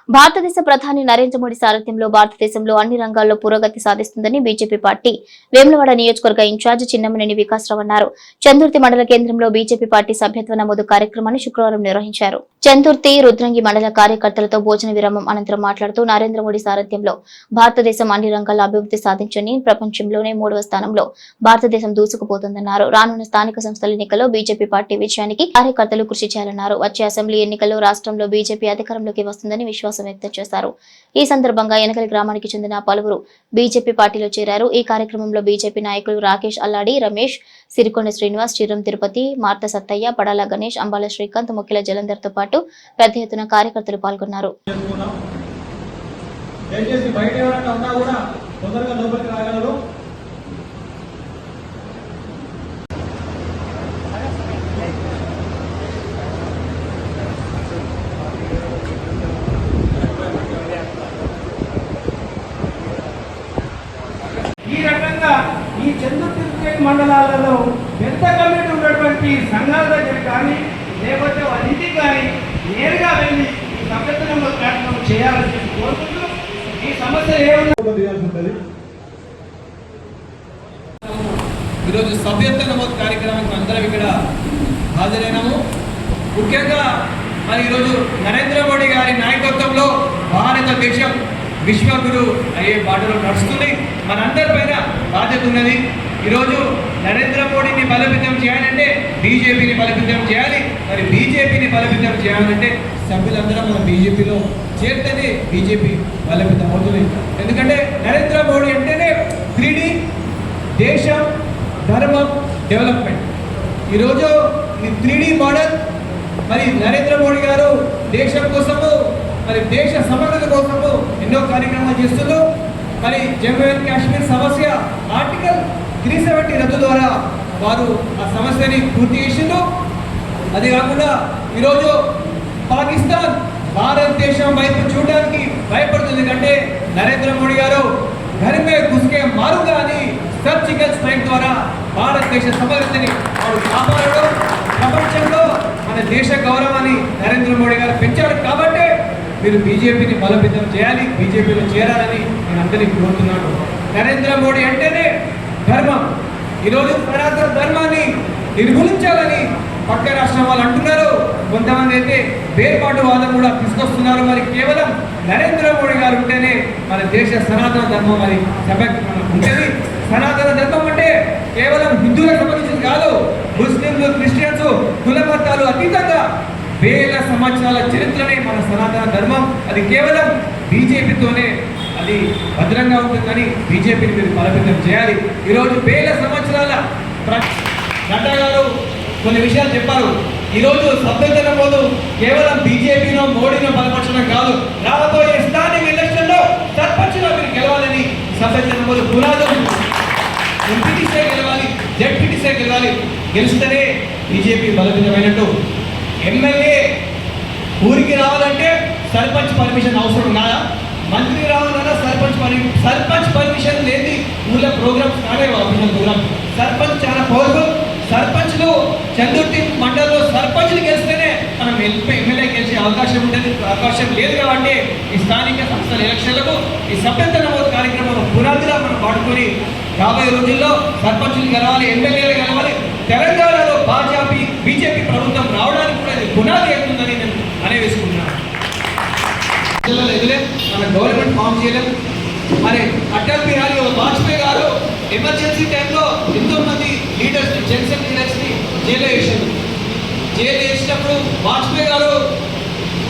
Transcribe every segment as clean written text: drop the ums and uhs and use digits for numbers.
భారతదేశ ప్రధాని నరేంద్ర మోడీ సారథ్యంలో భారతదేశంలో అన్ని రంగాల్లో పురోగతి సాధిస్తుందని బీజేపీ పార్టీ వేములవాడ నియోజకవర్గ ఇన్ఛార్జ్ చిన్నమనేని వికాసరావు అన్నారు. చందుర్తి మండల కేంద్రంలో బీజేపీ పార్టీ సభ్యత్వ నమోదు కార్యక్రమాన్ని శుక్రవారం నిర్వహించారు. చందుర్తి రుద్రంగి మండల కార్యకర్తలతో భోజన విరామం అనంతరం మాట్లాడుతూ నరేంద్ర మోడీ సారథ్యంలో భారతదేశం అన్ని రంగాల్లో అభివృద్ధి సాధించని ప్రపంచంలోనే 3వ స్థానంలో భారతదేశం దూసుకుపోతుందన్నారు. రానున్న స్థానిక సంస్థల ఎన్నికల్లో బీజేపీ పార్టీ విజయానికి కార్యకర్తలు కృషి చేయాలన్నారు. వచ్చే అసెంబ్లీ ఎన్నికల్లో రాష్ట్రంలో బీజేపీ అధికారంలోకి వస్తుందని విశ్వాసం వ్యక్తం చేశారు. ఈ సందర్భంగా ఎనకలి గ్రామానికి చెందిన పలువురు బీజేపీ పార్టీలో చేరారు. ఈ కార్యక్రమంలో బీజేపీ నాయకులు రాకేష్ అల్లాడి, రమేష్, సిరికొండ శ్రీనివాస్, చిరం తిరుపతి, మార్త సత్తయ్య, పడాల గణేష్, అంబాల శ్రీకాంత్, ముఖ్యుల జలంధర్ తో పాటు పెద్ద ఎత్తున కార్యకర్తలు పాల్గొన్నారు. ఈ రకంగా ఈ చంద్రతిరుపతి మండలాలలో పెద్ద కమిటీ ఉన్నటువంటి సంఘాల దగ్గర కానీ లేకపోతే వాళ్ళ ఇంటికి కానీ నేరుగా వెళ్ళి ఈ సభ్యత్వ నమోదు కార్యక్రమం చేయాలని చెప్పి కోరుకుంటూ ఈ సమస్య ఏముంటుంది. ఈరోజు సభ్యత్వ నమోదు కార్యక్రమానికి అందరం ఇక్కడ హాజరైనాము. ముఖ్యంగా మరి ఈరోజు నరేంద్ర మోడీ గారి నాయకత్వంలో భారతదేశం విశ్వగురు అయ్యే బాటలో నడుస్తుంది. మనందరిపైన బాధ్యత ఉన్నది. ఈరోజు నరేంద్ర మోడీని బలోపేతం చేయాలంటే బీజేపీని బలోపేతం చేయాలి. మరి బీజేపీని బలోపేతం చేయాలంటే సభ్యులందరం మన బీజేపీలో చేరితేనే బీజేపీ బలోపేతం అవుతుంది. ఎందుకంటే నరేంద్ర మోడీ అంటేనే 3D దేశం, ధర్మం, డెవలప్మెంట్. ఈరోజు ఈ 3D మోడల్ మరి నరేంద్ర మోడీ గారు దేశం కోసము మరి దేశ సమగ్రత కోసము ఎన్నో కార్యక్రమాలు చేస్తూ మరి జమ్మూ అండ్ కాశ్మీర్ సమస్య ఆర్టికల్ 370 రద్దు ద్వారా వారు ఆ సమస్యని పూర్తి చేసిండు. అది కాకుండా ఈరోజు పాకిస్తాన్ భారతదేశం వైపు చూడడానికి భయపడుతుంది. అంటే నరేంద్ర మోడీ గారు ఘర్మే గుస్కే మారుగా అని సర్జికల్ స్ట్రైక్ ద్వారా భారతదేశ సమగ్రతని వారు కాపాడడం, ప్రపంచంలో మన దేశ గౌరవాన్ని నరేంద్ర మోడీ గారు పెంచారు. కాబట్టి మీరు బీజేపీని బలోపేతం చేయాలి, బీజేపీలో చేరాలని నేను అందరినీ కోరుతున్నాను. నరేంద్ర మోడీ అంటేనే ధర్మం. ఈరోజు సనాతన ధర్మాన్ని నిర్మూలించాలని పక్క రాష్ట్రం వాళ్ళు అంటున్నారు. కొంతమంది అయితే వేర్పాటు వాదం కూడా తీసుకొస్తున్నారు. మరి కేవలం నరేంద్ర మోడీ గారు ఉంటేనే మన దేశ సనాతన ధర్మం మరి సభ్యత్వం ఉంటుంది. సనాతన ధర్మం అంటే కేవలం హిందువులకు సంబంధించింది కాదు. ముస్లింలు, క్రిస్టియన్స్, కుల మతాలు అతీతంగా వేల సంవత్సరాల చరిత్రనే మన సనాతన ధర్మం. అది కేవలం బీజేపీతోనే అది భద్రంగా ఉంటుందని బీజేపీని మీరు బలోపేతం చేయాలి. ఈరోజు వేల సంవత్సరాల నడ్డా గారు కొన్ని విషయాలు చెప్పారు. ఈరోజు సభ్యత్వ నమోదు కేవలం బీజేపీనో మోడీనో బలపరచడం కాదు. రాబోయే స్థానిక ఎలక్షన్లో సర్పంచ్లో మీరు గెలవాలని సభ్యత్వ నమోదు పునాదులు ఎంపీటీసీ గెలవాలి, జెడ్పీటీసీ గెలవాలి. గెలిస్తేనే బీజేపీ బలపేతమైనట్టు. ఎమ్మెల్యే ఊరికి రావాలంటే సర్పంచ్ పర్మిషన్ అవసరం కాదా? మంత్రి రావాలన్నా సర్పంచ్ పర్మిషన్ లేని ఊళ్ళో ప్రోగ్రామ్స్ కాదే ఆఫీషియల్ ప్రోగ్రామ్. సర్పంచ్ చాలా పవర్ఫుల్. సర్పంచ్లు చందుర్తి మండలంలో సర్పంచ్లు గెలిస్తేనే మనం ఎమ్మెల్యే గెలిచే అవకాశం ఉంటుంది. అవకాశం లేదు కాబట్టి ఈ స్థానిక సంస్థల ఎలక్షన్లకు ఈ సభ్యత్వ నమోదు కార్యక్రమం పునాదిగా మనం వాడుకొని రాబోయే రోజుల్లో సర్పంచ్లు గెలవాలి, ఎమ్మెల్యేలు గెలవాలి. తెలంగాణలో బీజేపీ ప్రభుత్వం రావడానికి కూడా ఇది పునాది అవుతుందని నేను అనేవేసుకుంటున్నాను. ఎదులే మన గవర్నమెంట్ ఫామ్ చేయలేదు. మరి అటల్ బిహారీ వాజ్పేయి గారు ఎమర్జెన్సీ టైంలో ఎంతో మంది లీడర్స్, జనసేన లీడర్స్ని జైల్లో వేసారు. జైలు వేసినప్పుడు వాజ్పేయి గారు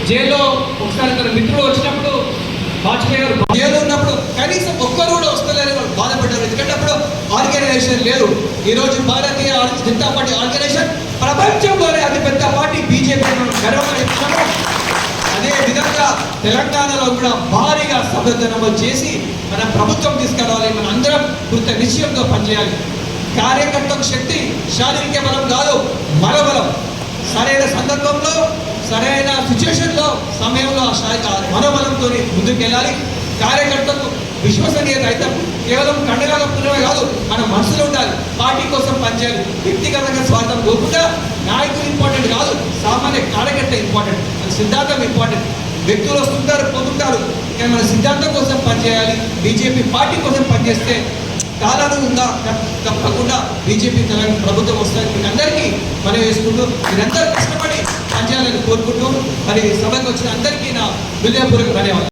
జైల్లో ఒకసారి తన మిత్రుడు వచ్చినప్పుడు వాజ్పేయి గారు జైలు ఉన్నప్పుడు కనీసం ఒక్కరు కూడా వస్తలేరని వాళ్ళు బాధపడ్డారు. ఎందుకంటే అప్పుడు ఆర్గనైజేషన్ లేదు. ఈరోజు భారతీయ జనతా పార్టీ ఆర్గనైజేషన్ ప్రపంచంలోనే అతిపెద్ద పార్టీ బీజేపీ గర్వంగా చెప్తున్నాము. అదే విధంగా తెలంగాణలో కూడా భారీగా సభ్యత్వ నమోదు చేసి మన ప్రభుత్వం తీసుకురావాలి. మన అందరం కృత నిశ్చయంతో పనిచేయాలి. కార్యకర్తకు శక్తి శారీరక బలం కాదు, మనోబలం. సరైన సందర్భంలో, సరైన సిచ్యువేషన్లో, సమయంలో మనోబలంతో ముందుకెళ్ళాలి. కార్యకర్తకు విశ్వసనీయత అయితే కేవలం కండగా కప్పుకునే కాదు, మన మనసులో ఉండాలి. పార్టీ కోసం పనిచేయాలి. వ్యక్తిగతంగా స్వార్థం పోకుండా నాయకులు ఇంపార్టెంట్ కాదు, సామాన్య కార్యకర్త ఇంపార్టెంట్, సిద్ధాంతం ఇంపార్టెంట్. వ్యక్తులు వస్తుంటారు పోతుంటారు, కానీ మన సిద్ధాంతం కోసం పనిచేయాలి. బీజేపీ పార్టీ కోసం పనిచేస్తే కాలానుగుణంగా తప్పకుండా బీజేపీ తెలంగాణ ప్రభుత్వం వస్తుంది. మీకు అందరికీ మనం వేసుకుంటూ మీరందరూ కష్టపడి పనిచేయాలని కోరుకుంటూ మరి సభకు వచ్చిన అందరికీ నా హృదయపూర్వక ధన్యవాదాలు.